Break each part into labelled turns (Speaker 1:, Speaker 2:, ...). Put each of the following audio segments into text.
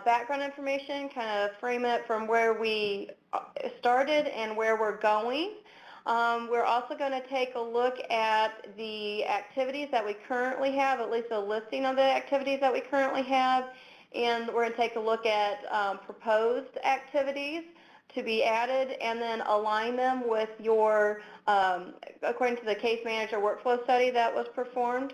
Speaker 1: background information, kind of frame it from where we started and where we're going. We're also going to take a look at the activities that we currently have, at least a listing of the activities that we currently have, and we're going to take a look at proposed activities to be added and then align them with your, according to the case manager workflow study that was performed.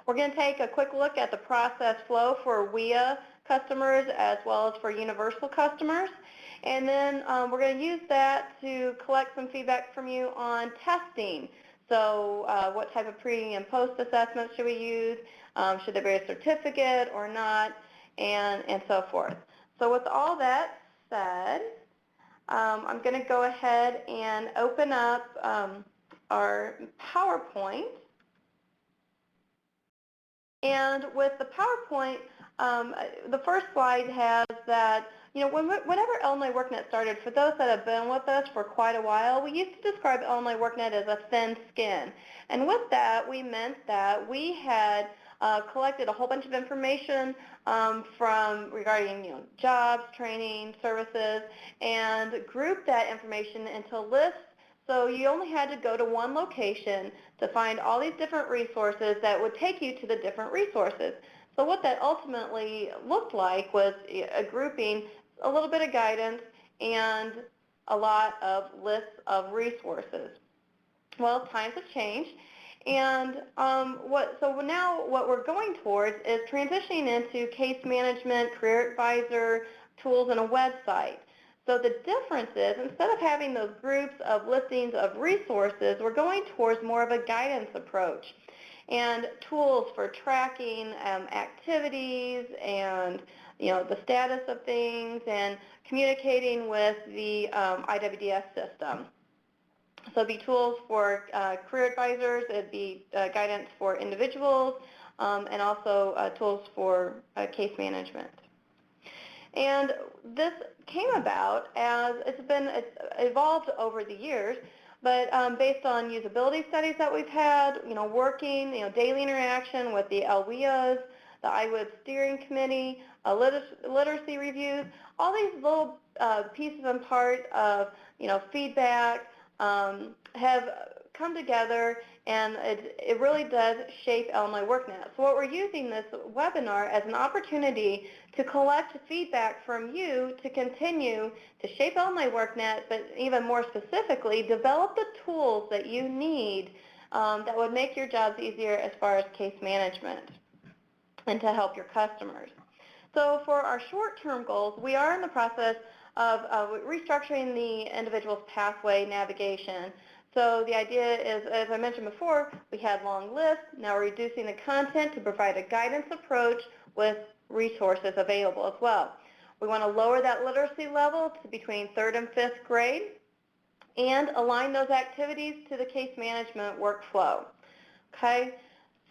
Speaker 1: We're going to take a quick look at the process flow for WIA customers as well as for universal customers. And then we're going to use that to collect some feedback from you on testing. So what type of pre and post assessments should we use? Should there be a certificate or not? And so forth. So with all that said, I'm going to go ahead and open up our PowerPoint. And with the PowerPoint, the first slide has that, you know, whenever Illinois WorkNet started, for those that have been with us for quite a while, we used to describe Illinois WorkNet as a thin skin. And with that, we meant that we had collected a whole bunch of information regarding, you know, jobs, training, services, and grouped that information into lists. So you only had to go to one location to find all these different resources that would take you to the different resources. So what that ultimately looked like was a grouping, a little bit of guidance, and a lot of lists of resources. Well, times have changed, and so now what we're going towards is transitioning into case management, career advisor tools, and a website. So the difference is, instead of having those groups of listings of resources, we're going towards more of a guidance approach and tools for tracking activities and, you know, the status of things and communicating with the IWDS system. So it'd be tools for career advisors, it'd be guidance for individuals, and also tools for case management. And this came about as it's evolved over the years, but based on usability studies that we've had, you know, working, you know, daily interaction with the LWIAs, the IWIB steering committee, literacy reviews, all these little pieces and part of, you know, feedback have come together, and it really does shape Illinois WorkNet. So what we're using this webinar as an opportunity to collect feedback from you to continue to shape Illinois WorkNet, but even more specifically, develop the tools that you need that would make your jobs easier as far as case management and to help your customers. So for our short-term goals, we are in the process of restructuring the individual's pathway navigation. So the idea is, as I mentioned before, we had long lists. Now we're reducing the content to provide a guidance approach with resources available as well. We want to lower that literacy level to between 3rd and 5th grade and align those activities to the case management workflow. Okay,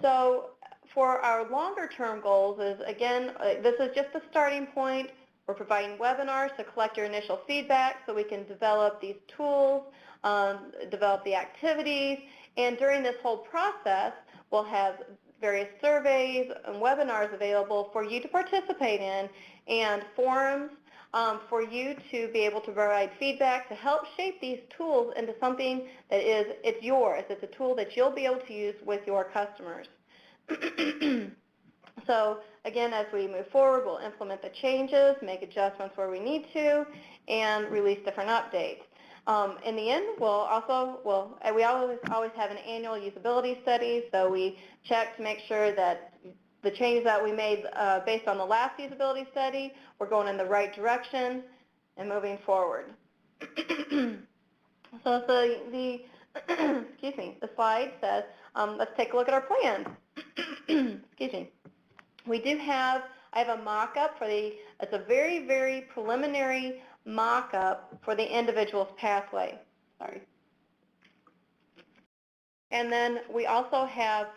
Speaker 1: so for our longer term goals is, again, this is just the starting point. We're providing webinars to collect your initial feedback so we can develop these tools, develop the activities, and during this whole process, we'll have various surveys and webinars available for you to participate in and forums for you to be able to provide feedback to help shape these tools into something that it's yours. It's a tool that you'll be able to use with your customers. So again, as we move forward, we'll implement the changes, make adjustments where we need to, and release different updates. In the end, we always have an annual usability study, so we check to make sure that the changes that we made based on the last usability study, we're going in the right direction and moving forward. So the slide says, let's take a look at our plan. Excuse me. I have a mock-up it's a very, very preliminary mock-up for the individual's pathway. Sorry. And then we also have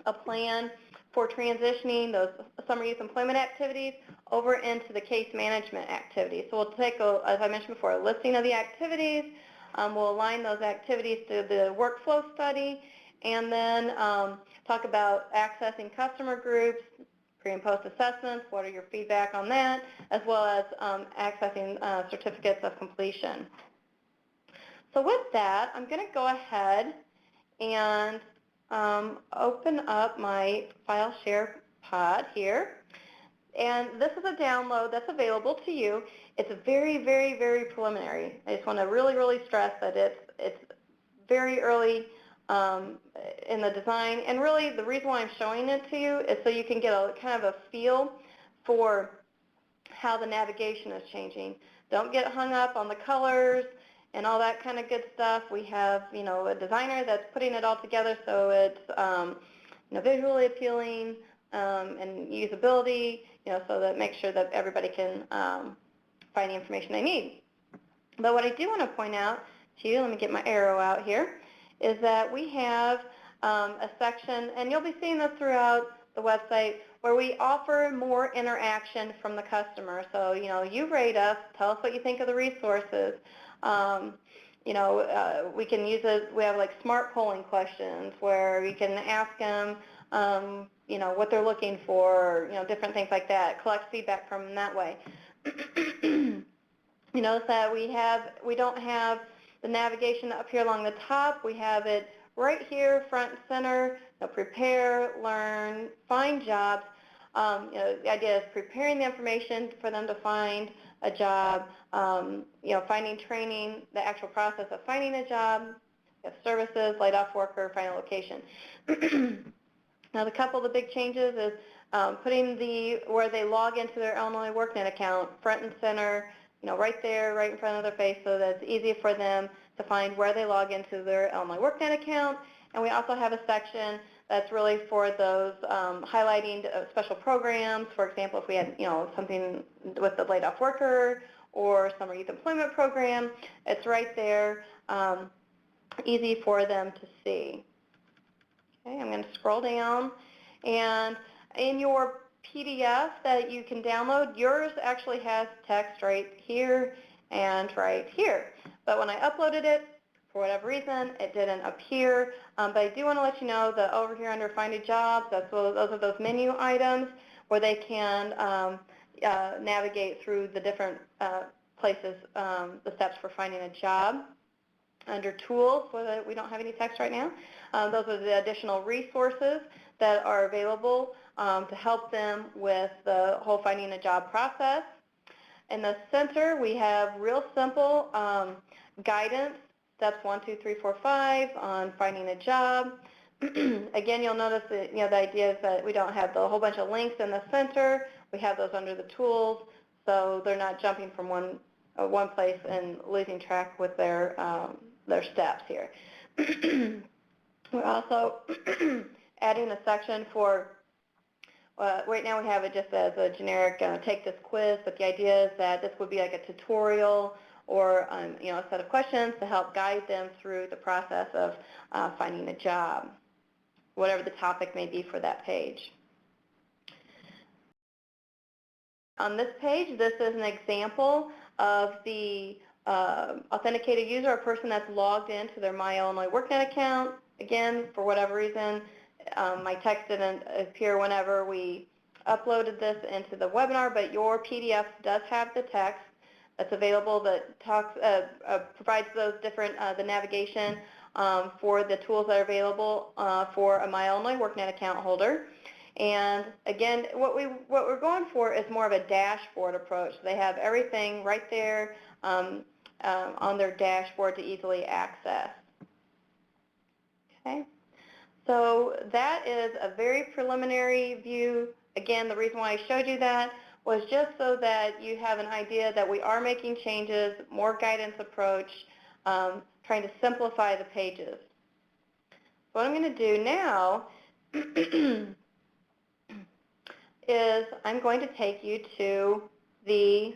Speaker 1: a plan for transitioning those summer youth employment activities over into the case management activities. So we'll take, as I mentioned before, a listing of the activities. We'll align those activities to the workflow study, and then talk about accessing customer groups, pre and post assessments, what are your feedback on that, as well as accessing certificates of completion. So with that, I'm going to go ahead and open up my file share pod here. And this is a download that's available to you. It's very, very, very preliminary. I just want to really, really stress that it's very early in the design. And really, the reason why I'm showing it to you is so you can get a kind of a feel for how the navigation is changing. Don't get hung up on the colors and all that kind of good stuff. We have, a designer that's putting it all together so it's, visually appealing and usability, so that makes sure that everybody can find the information they need. But what I do want to point out to you, let me get my arrow out here, is that we have a section, and you'll be seeing this throughout the website, where we offer more interaction from the customer. So, you rate us, tell us what you think of the resources. We can use it, we have like smart polling questions where you can ask them, what they're looking for, different things like that, collect feedback from them that way. You notice that we don't have the navigation up here along the top. We have it right here, front and center. Prepare, learn, find jobs. The idea is preparing the information for them to find a job. Finding training, the actual process of finding a job. Services, laid off worker, find a location. Now, the couple of the big changes is putting where they log into their Illinois WorkNet account front and center, right there, right in front of their face, so that it's easy for them to find where they log into their Illinois WorkNet account. And we also have a section that's really for those highlighting special programs. For example, if we had, something with the laid off worker or summer youth employment program, it's right there, easy for them to see. Okay, I'm going to scroll down, and in your PDF that you can download, yours actually has text right here and right here. But when I uploaded it, for whatever reason, it didn't appear. But I do want to let you know that over here under Find a Job, those are those menu items where they can navigate through the different places, the steps for finding a job. Under Tools, where we don't have any text right now, those are the additional resources that are available to help them with the whole finding a job process. In the center, we have real simple guidance, steps 1, 2, 3, 4, 5 on finding a job. Again, you'll notice that the idea is that we don't have the whole bunch of links in the center. We have those under the tools, so they're not jumping from one place and losing track with their steps here. We're also adding a section for, right now we have it just as a generic take this quiz, but the idea is that this would be like a tutorial or a set of questions to help guide them through the process of finding a job, whatever the topic may be for that page. On this page, this is an example of the authenticated user, a person that's logged into their My Illinois WorkNet account. Again, for whatever reason, my text didn't appear whenever we uploaded this into the webinar, but your PDF does have the text that's available that provides those different, the navigation for the tools that are available for a My Illinois WorkNet account holder. And again, what we're going for is more of a dashboard approach. They have everything right there on their dashboard to easily access. Okay, so that is a very preliminary view. Again, the reason why I showed you that was just so that you have an idea that we are making changes, more guidance approach, trying to simplify the pages. What I'm going to do now is I'm going to take you to the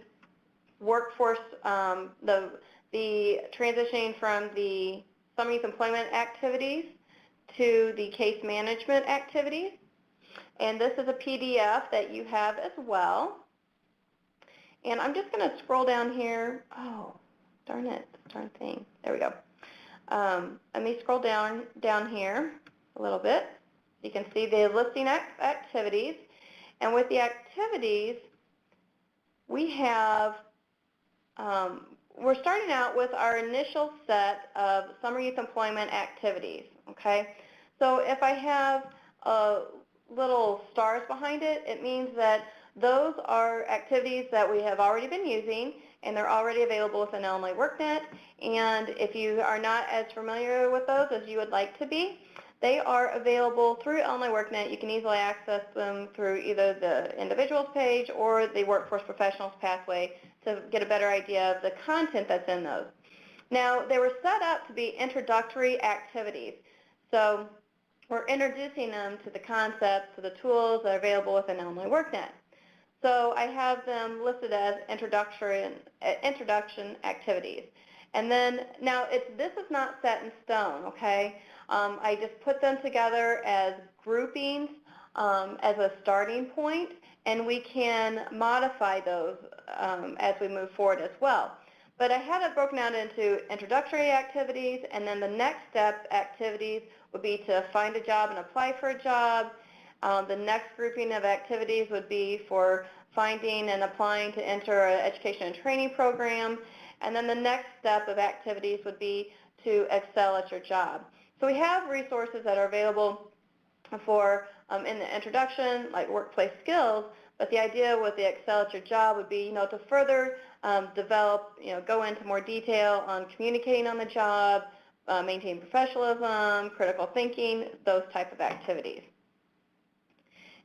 Speaker 1: workforce, the transitioning from the summer youth employment activities to the case management activities. And this is a PDF that you have as well. And I'm just going to scroll down here. Oh, darn it, darn thing. There we go. Let me scroll down here a little bit. You can see the listing activities. And with the activities, we have, we're starting out with our initial set of summer youth employment activities, okay? So if I have little stars behind it, it means that those are activities that we have already been using, and they're already available within Illinois WorkNet. And if you are not as familiar with those as you would like to be, they are available through Illinois WorkNet. You can easily access them through either the individuals page or the Workforce Professionals pathway to get a better idea of the content that's in those. Now, they were set up to be introductory activities. So we're introducing them to the concepts, to the tools that are available within Illinois WorkNet. So I have them listed as introduction activities. And then, now this is not set in stone, okay? I just put them together as groupings as a starting point, and we can modify those as we move forward as well. But I have it broken out into introductory activities, and then the next step activities would be to find a job and apply for a job. The next grouping of activities would be for finding and applying to enter an education and training program. And then the next step of activities would be to excel at your job. So we have resources that are available for in the introduction, like workplace skills, but the idea with the excel at your job would be, to further develop, go into more detail on communicating on the job, maintaining professionalism, critical thinking, those type of activities.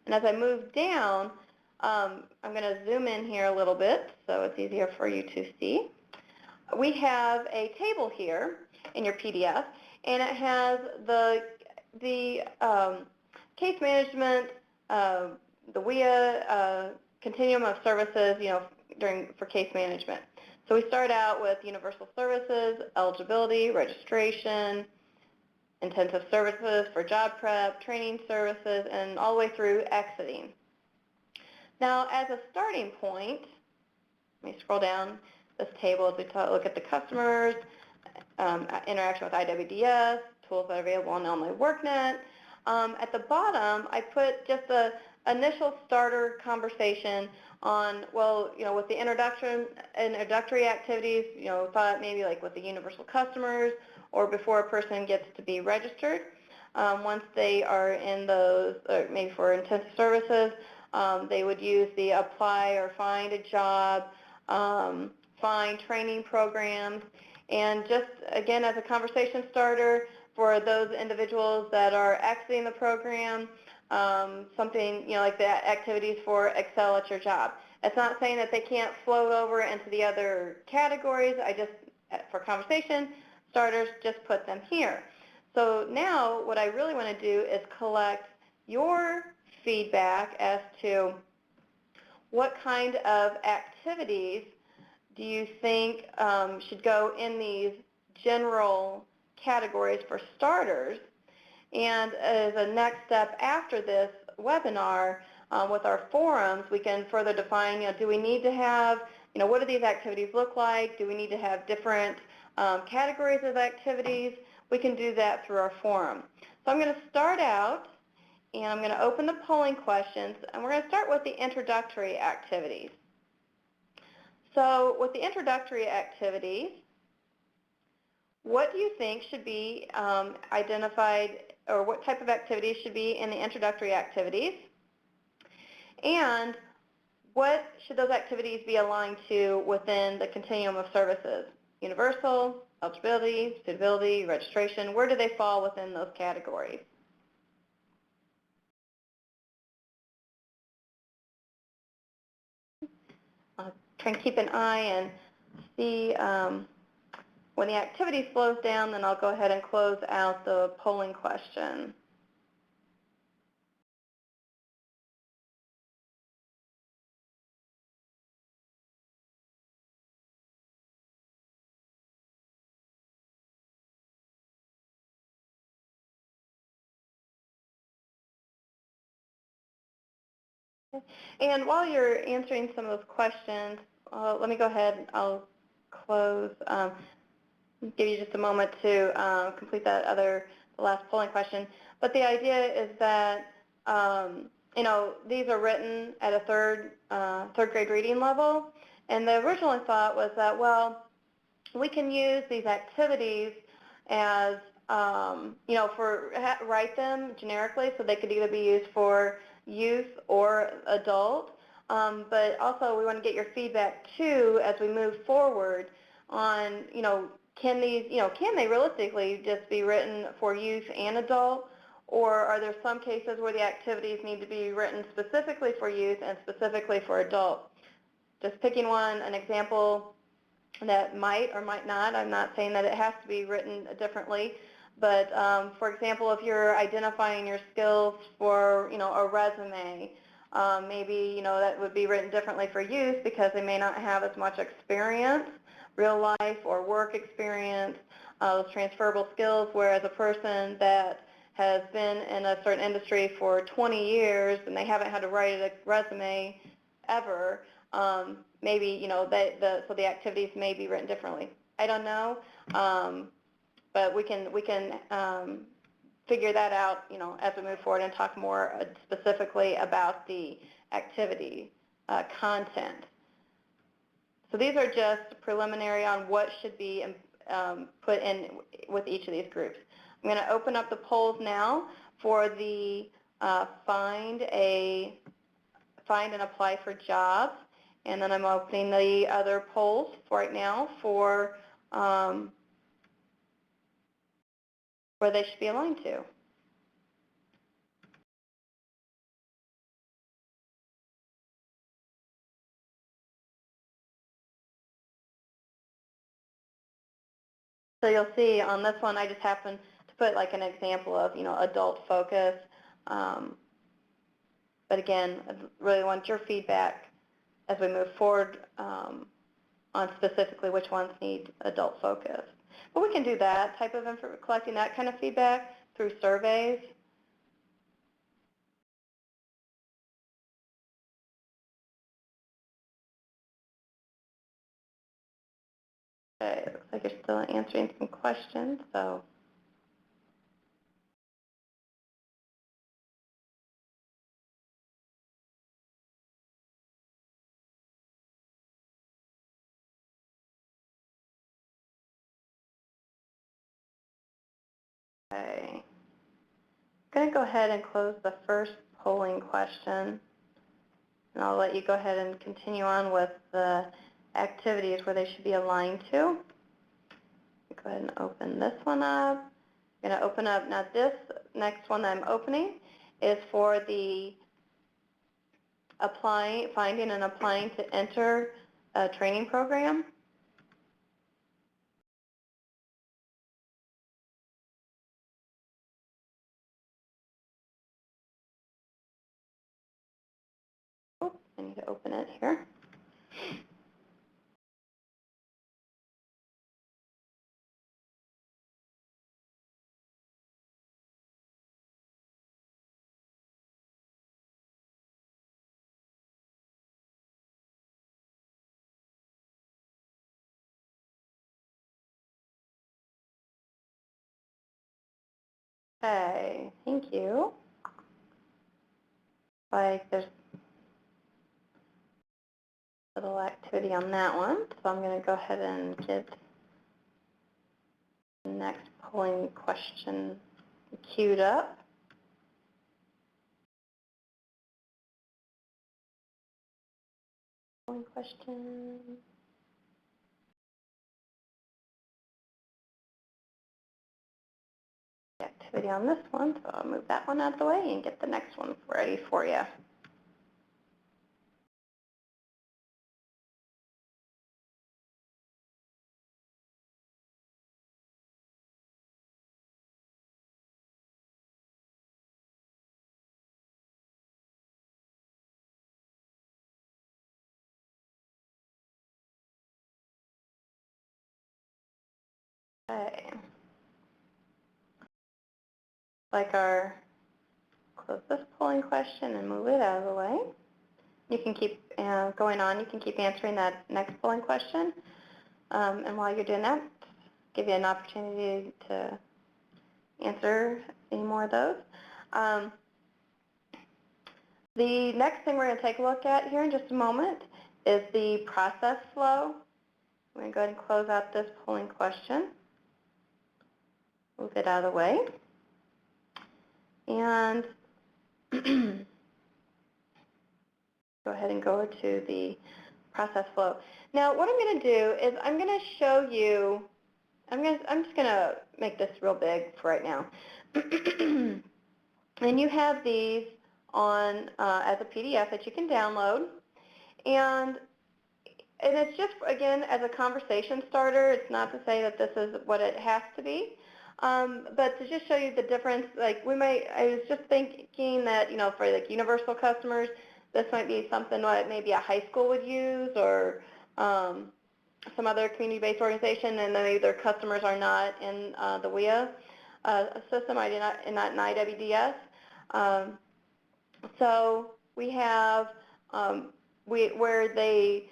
Speaker 1: And as I move down, I'm going to zoom in here a little bit so it's easier for you to see. We have a table here in your PDF, and it has the case management, the WIA continuum of services, for case management. So we start out with universal services, eligibility, registration, intensive services for job prep, training services, and all the way through exiting. Now, as a starting point, let me scroll down this table as we look at the customers, interaction with IWDS, tools that are available on Illinois WorkNet. At the bottom, I put just the initial starter conversation on, with the introductory activities, thought maybe like with the universal customers or before a person gets to be registered. Once they are in those, or maybe for intensive services, they would use the apply or find a job, find training programs, and just, again, as a conversation starter for those individuals that are exiting the program, something, like the activities for excel at your job. It's not saying that they can't float over into the other categories. I just, for conversation starters, just put them here. So now what I really want to do is collect your feedback as to what kind of activities do you think should go in these general categories for starters. And as a next step after this webinar, with our forums, we can further define, do we need to have, what do these activities look like? Do we need to have different categories of activities? We can do that through our forum. So I'm going to start out, and I'm going to open the polling questions, and we're going to start with the introductory activities. So with the introductory activities, what do you think should be identified, or what type of activities should be in the introductory activities? And what should those activities be aligned to within the continuum of services? Universal, eligibility, suitability, registration, where do they fall within those categories? Try and keep an eye and see when the activity slows down, then I'll go ahead and close out the polling question. And while you're answering some of those questions, let me go ahead and I'll close, give you just a moment to complete that the last polling question. But the idea is that these are written at a third grade reading level, and the original thought was that, well, we can use these activities as, write them generically so they could either be used for youth or adult. But also we want to get your feedback too as we move forward on, can they realistically just be written for youth and adult, or are there some cases where the activities need to be written specifically for youth and specifically for adult? Just picking an example that might or might not. I'm not saying that it has to be written differently, but for example, if you're identifying your skills for, a resume, maybe, that would be written differently for youth because they may not have as much experience, real life or work experience, those transferable skills, whereas a person that has been in a certain industry for 20 years and they haven't had to write a resume ever, maybe, so the activities may be written differently. I don't know, but we can figure that out, as we move forward and talk more specifically about the activity content. So these are just preliminary on what should be put in with each of these groups. I'm going to open up the polls now for the find and apply for jobs, and then I'm opening the other polls for right now for where they should be aligned to. So you'll see on this one, I just happen to put like an example of, adult focus. But again, I really want your feedback as we move forward on specifically which ones need adult focus. But we can do that type of collecting that kind of feedback through surveys. Okay, it looks like you're still answering some questions, so. Okay. I'm going to go ahead and close the first polling question, and I'll let you go ahead and continue on with the activities where they should be aligned to. Go ahead and open this one up. I'm going to open up, now this next one that I'm opening is for the finding and applying to enter a training program. Oh, I need to open it here. Okay, thank you. Like there's a little activity on that one, so I'm going to go ahead and get the next polling question queued up. Polling question. Activity on this one, so I'll move that one out of the way and get the next one ready for you. Okay. Close this polling question and move it out of the way. You can keep going on. You can keep answering that next polling question. And while you're doing that, give you an opportunity to answer any more of those. The next thing we're going to take a look at here in just a moment is the process flow. I'm going to go ahead and close out this polling question. Move it out of the way. And go ahead and go to the process flow. Now what I'm going to do is I'm going to show you, I'm just going to make this real big for right now. And you have these on as a PDF that you can download. And it's just, again, as a conversation starter. It's not to say that this is what it has to be. But to just show you the difference, like I was just thinking that, for like universal customers, this might be something that maybe a high school would use, or some other community-based organization, and then maybe their customers are not in the WIA system, not in IWDS. So we have where the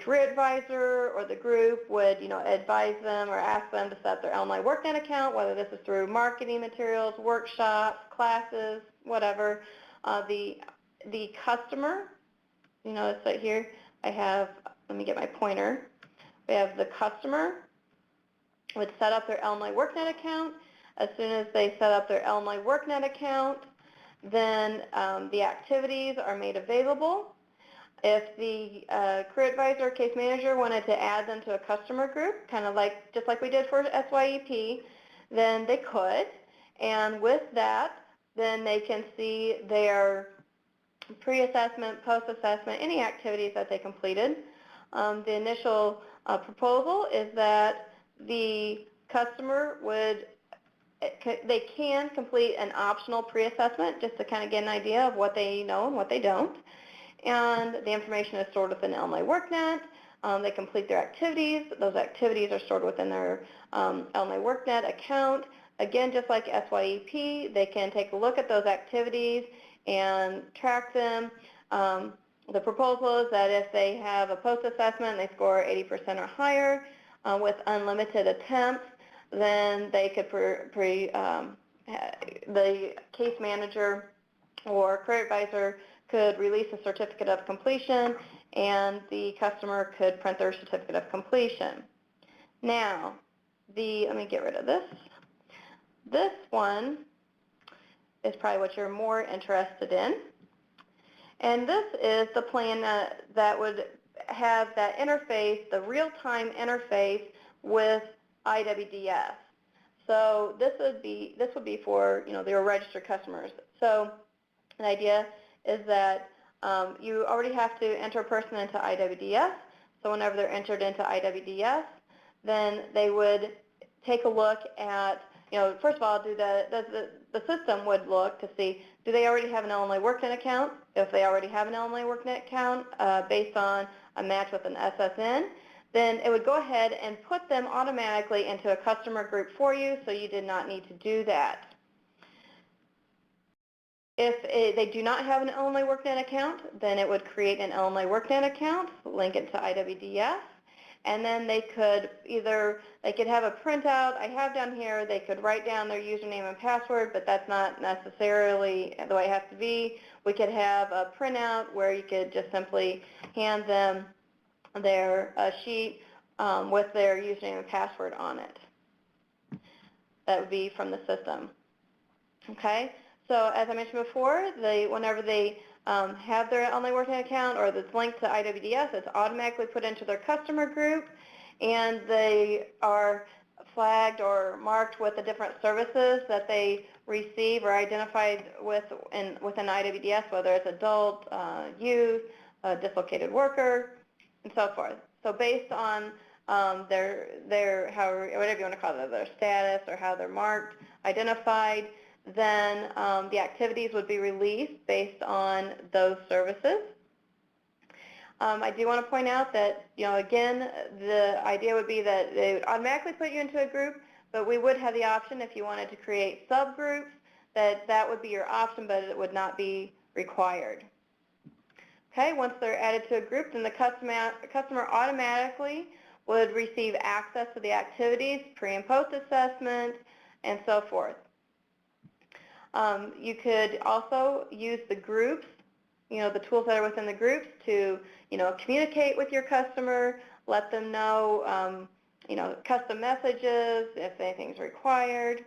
Speaker 1: career advisor or the group would, advise them or ask them to set up their LMI workNet account, whether this is through marketing materials, workshops, classes, whatever. The customer, it's right here. I have, let me get my pointer. We have the customer would set up their LMI workNet account. As soon as they set up their LMI workNet account, then the activities are made available. If the career advisor or case manager wanted to add them to a customer group, kind of just like we did for SYEP, then they could. And with that, then they can see their pre-assessment, post-assessment, any activities that they completed. The initial proposal is that the customer they can complete an optional pre-assessment just to kind of get an idea of what they know and what they don't. And the information is stored within LMI workNet. They complete their activities. Those activities are stored within their LMI workNet account. Again, just like SYEP, they can take a look at those activities and track them. The proposal is that if they have a post-assessment and they score 80% or higher with unlimited attempts, then they could the case manager or career advisor could release a certificate of completion, and the customer could print their certificate of completion. Now, let me get rid of this. This one is probably what you're more interested in. And this is the plan that would have that interface, the real-time interface with IWDS. So this would be for their registered customers. So the idea is that you already have to enter a person into IWDS. So whenever they're entered into IWDS, then they would take a look at, first of all, the system would look to see, do they already have an LMI workNet account? If they already have an LMI workNet account based on a match with an SSN, then it would go ahead and put them automatically into a customer group for you, so you did not need to do that. If they do not have an LMI workNet account, then it would create an LMI workNet account, link it to IWDS, and then they could have a printout. I have down here, they could write down their username and password, but that's not necessarily the way it has to be. We could have a printout where you could just simply hand them their sheet with their username and password on it. That would be from the system. Okay, so as I mentioned before, whenever they have their LMI workNet account or that's linked to IWDS, it's automatically put into their customer group, and they are flagged or marked with the different services that they receive or identified within IWDS, whether it's adult, youth, dislocated worker, and so forth. So based on whatever you want to call it, their status or how they're marked, identified, then the activities would be released based on those services. I do want to point out that, again, the idea would be that they would automatically put you into a group, but we would have the option if you wanted to create subgroups, that would be your option, but it would not be required. Okay, once they're added to a group, then the customer automatically would receive access to the activities, pre- and post-assessment, and so forth. You could also use the groups, the tools that are within the groups to, communicate with your customer, let them know, custom messages if anything's required.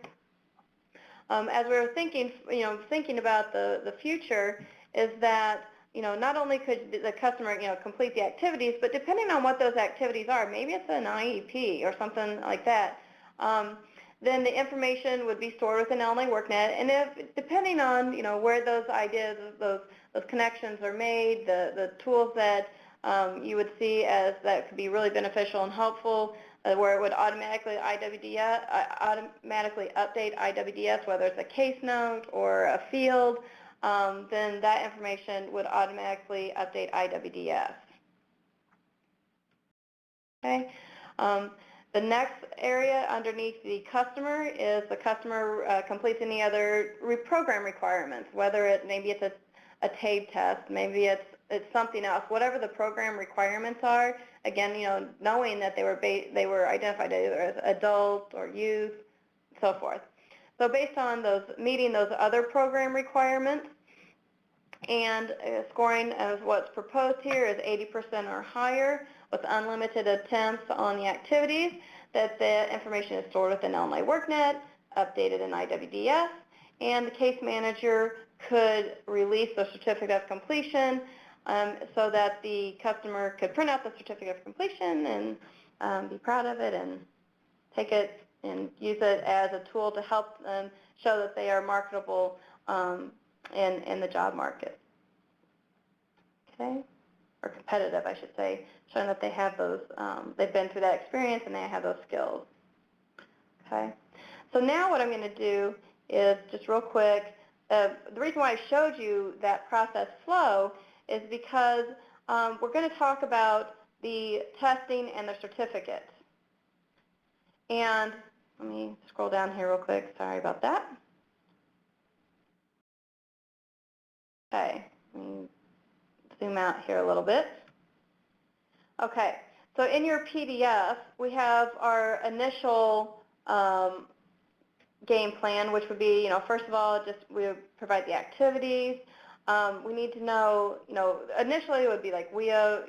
Speaker 1: As we were thinking about the future, is that not only could the customer complete the activities, but depending on what those activities are, maybe it's an IEP or something like that. Then the information would be stored within LMA WorkNet, and depending on where those ideas, those connections are made, the tools that you would see as that could be really beneficial and helpful, where it would automatically update IWDS, whether it's a case note or a field, then that information would automatically update IWDS. Okay. The next area underneath the customer is the customer completes any other program requirements, whether maybe it's a TABE test, maybe it's something else, whatever the program requirements are. Again, knowing that they were identified either as adult or youth, so forth. So based on meeting those other program requirements, and scoring as what's proposed here is 80% or higher with unlimited attempts on the activities, that the information is stored within LMA WorkNet, updated in IWDS, and the case manager could release the certificate of completion so that the customer could print out the certificate of completion and be proud of it and take it and use it as a tool to help them show that they are marketable in the job market. Okay, or competitive, I should say, showing that they have those, they've been through that experience and they have those skills. Okay, so now what I'm going to do is just real quick, the reason why I showed you that process flow is because we're going to talk about the testing and the certificate. And let me scroll down here real quick, sorry about that. Okay, let me zoom out here a little bit. Okay, so in your PDF, we have our initial game plan, which would be, first of all, we would provide the activities. We need to know, initially it would be like WIA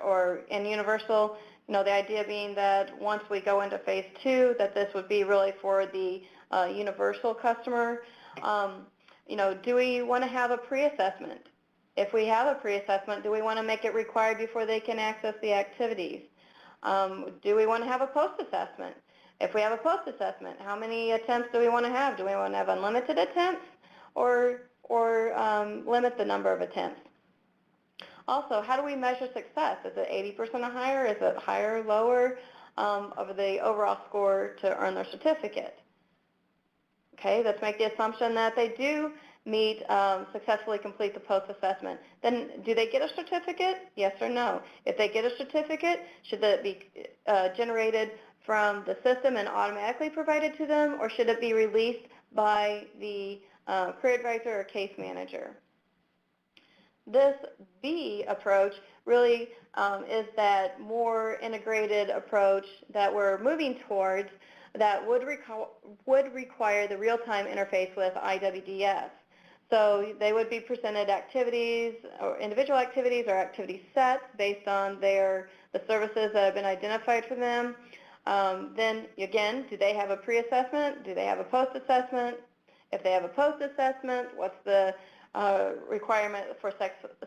Speaker 1: or in Universal, the idea being that once we go into phase 2, that this would be really for the Universal customer. Do we want to have a pre-assessment? If we have a pre-assessment, do we want to make it required before they can access the activities? Do we want to have a post-assessment? If we have a post-assessment, how many attempts do we want to have? Do we want to have unlimited attempts or limit the number of attempts? Also, how do we measure success? Is it 80% or higher? Is it higher or lower of the overall score to earn their certificate? Okay, let's make the assumption that they do successfully complete the post-assessment. Then do they get a certificate? Yes or no? If they get a certificate, should that be generated from the system and automatically provided to them, or should it be released by the career advisor or case manager? This B approach really is that more integrated approach that we're moving towards that would require the real-time interface with IWDS. So they would be presented activities or individual activities or activity sets based on the services that have been identified for them. Then again, do they have a pre-assessment? Do they have a post-assessment? If they have a post-assessment, what's the requirement for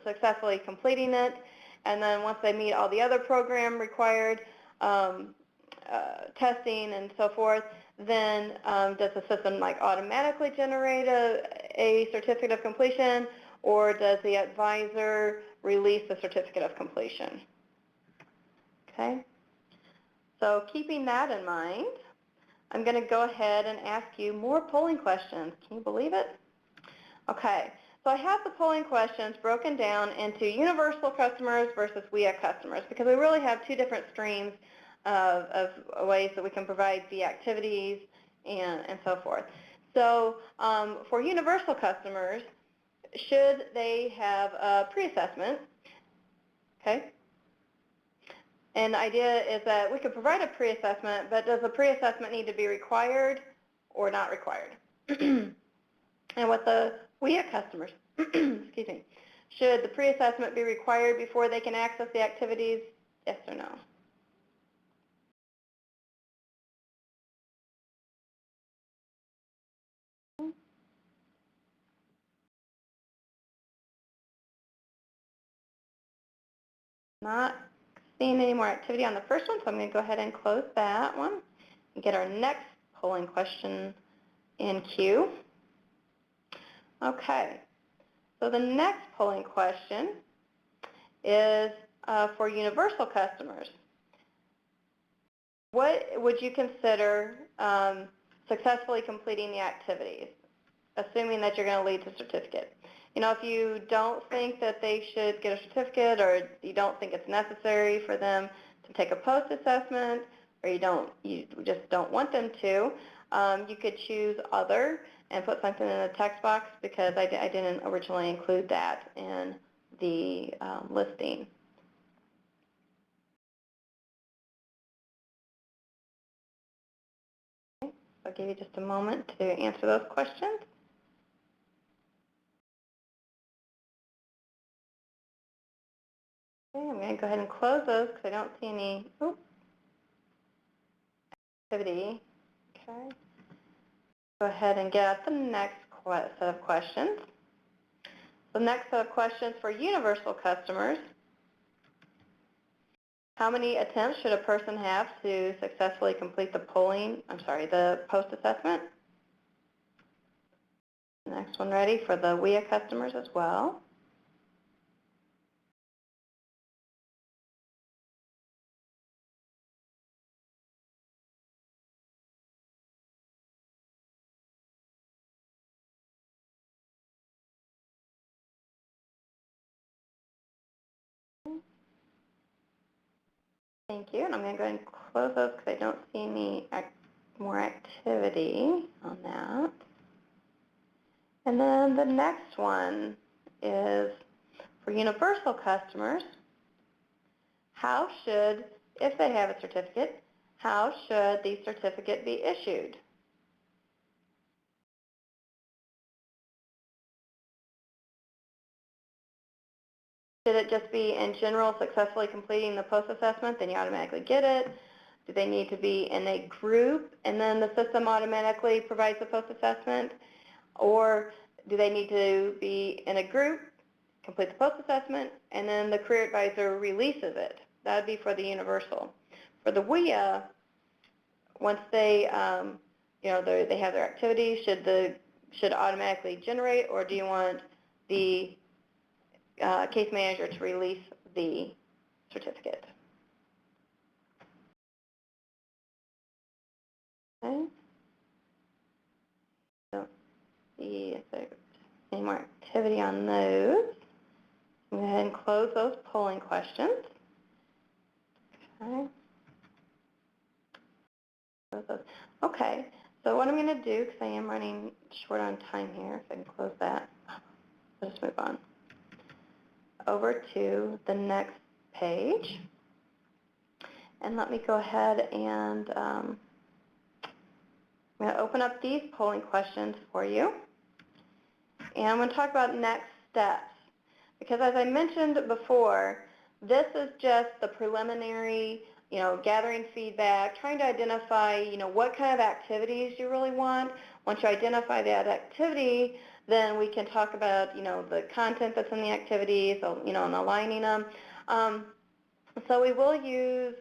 Speaker 1: successfully completing it? And then once they meet all the other program required testing and so forth, then does the system automatically generate a certificate of completion, or does the advisor release the certificate of completion? Okay, so keeping that in mind, I'm going to go ahead and ask you more polling questions. Can you believe it? Okay, so I have the polling questions broken down into Universal customers versus WIA customers, because we really have two different streams of ways that we can provide the activities and so forth. So for Universal customers, should they have a pre-assessment? Okay. And the idea is that we could provide a pre-assessment, but does the pre-assessment need to be required or not required? And with the WIA customers, excuse me, should the pre-assessment be required before they can access the activities? Yes or no? Not seeing any more activity on the first one, so I'm going to go ahead and close that one and get our next polling question in queue. Okay, so the next polling question is for universal customers. What would you consider successfully completing the activities, assuming that you're going to lead to certificate? You know, if you don't think that they should get a certificate, or you don't think it's necessary for them to take a post-assessment, or you just don't want them to, you could choose other and put something in the text box, because I didn't originally include that in the listing. Okay, I'll give you just a moment to answer those questions. Okay, I'm going to go ahead and close those because I don't see any activity. Okay. Go ahead and get at the next set of questions. The next set of questions for universal customers: how many attempts should a person have to successfully complete the post-assessment? Next one ready for the WIA customers as well. Thank you, and I'm going to go ahead and close those because I don't see any more activity on that. And then the next one is for universal customers: how should, if they have a certificate, how should the certificate be issued? Should it just be in general successfully completing the post-assessment, then you automatically get it? Do they need to be in a group and then the system automatically provides the post-assessment? Or do they need to be in a group, complete the post-assessment, and then the career advisor releases it? That would be for the universal. For the WIA, once they, they have their activities, should it automatically generate, or do you want the case manager to release the certificate? Okay. So see if there's any more activity on those. I'm going to go ahead and close those polling questions. Okay. Okay, so what I'm going to do, because I am running short on time here, if I can close that, I'll just move on over to the next page. And let me go ahead and I'm going to open up these polling questions for you. And I'm going to talk about next steps. Because as I mentioned before, this is just the preliminary, gathering feedback, trying to identify, what kind of activities you really want. Once you identify that activity, then we can talk about, the content that's in the activities, and aligning them. So we will use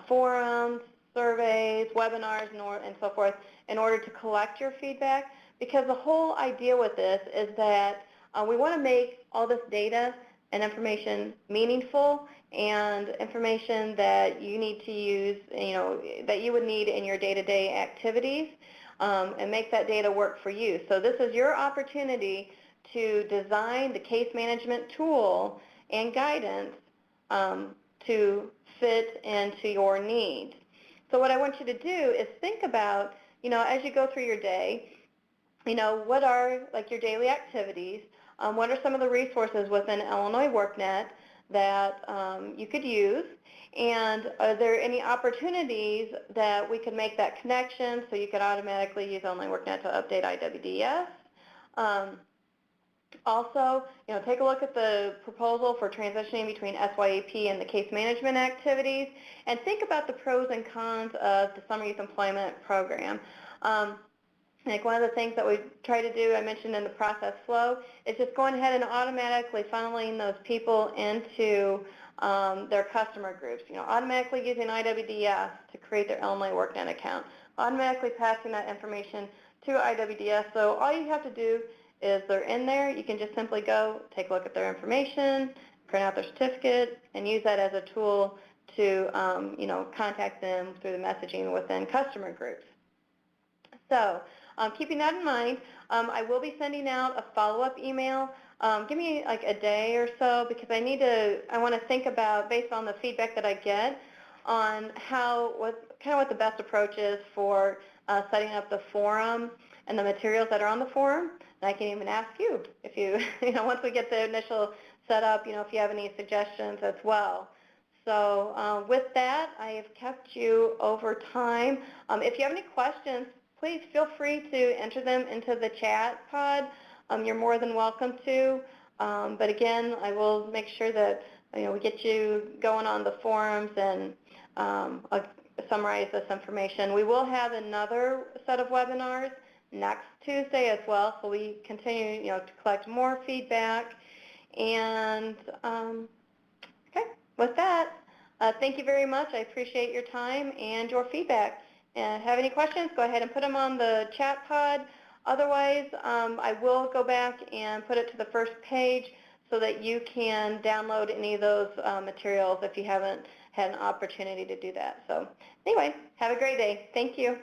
Speaker 1: forums, surveys, webinars, and so forth in order to collect your feedback, because the whole idea with this is that we want to make all this data and information meaningful and information that you need to use, that you would need in your day-to-day activities, and make that data work for you. So this is your opportunity to design the case management tool and guidance to fit into your needs. So what I want you to do is think about, as you go through your day, what are your daily activities? What are some of the resources within Illinois workNet that you could use? And are there any opportunities that we could make that connection so you could automatically use Illinois workNet to update IWDS? Also, take a look at the proposal for transitioning between SYEP and the case management activities, and think about the pros and cons of the Summer Youth Employment Program. Like one of the things that we try to do, I mentioned in the process flow, is just going ahead and automatically funneling those people into their customer groups. Automatically using IWDS to create their Illinois WorkNet account, automatically passing that information to IWDS. So all you have to do is they're in there. You can just simply go take a look at their information, print out their certificate, and use that as a tool to contact them through the messaging within customer groups. So keeping that in mind, I will be sending out a follow-up email. Give me like a day or so, because I want to think about, based on the feedback that I get, on what the best approach is for setting up the forum and the materials that are on the forum. And I can even ask you if you, once we get the initial setup, if you have any suggestions as well. So with that, I have kept you over time. If you have any questions, please feel free to enter them into the chat pod. You're more than welcome to. But again, I will make sure that we get you going on the forums and summarize this information. We will have another set of webinars next Tuesday as well, so we continue to collect more feedback. And okay, with that, thank you very much. I appreciate your time and your feedback. And have any questions, go ahead and put them on the chat pod. Otherwise, I will go back and put it to the first page so that you can download any of those materials if you haven't had an opportunity to do that. So anyway, have a great day. Thank you.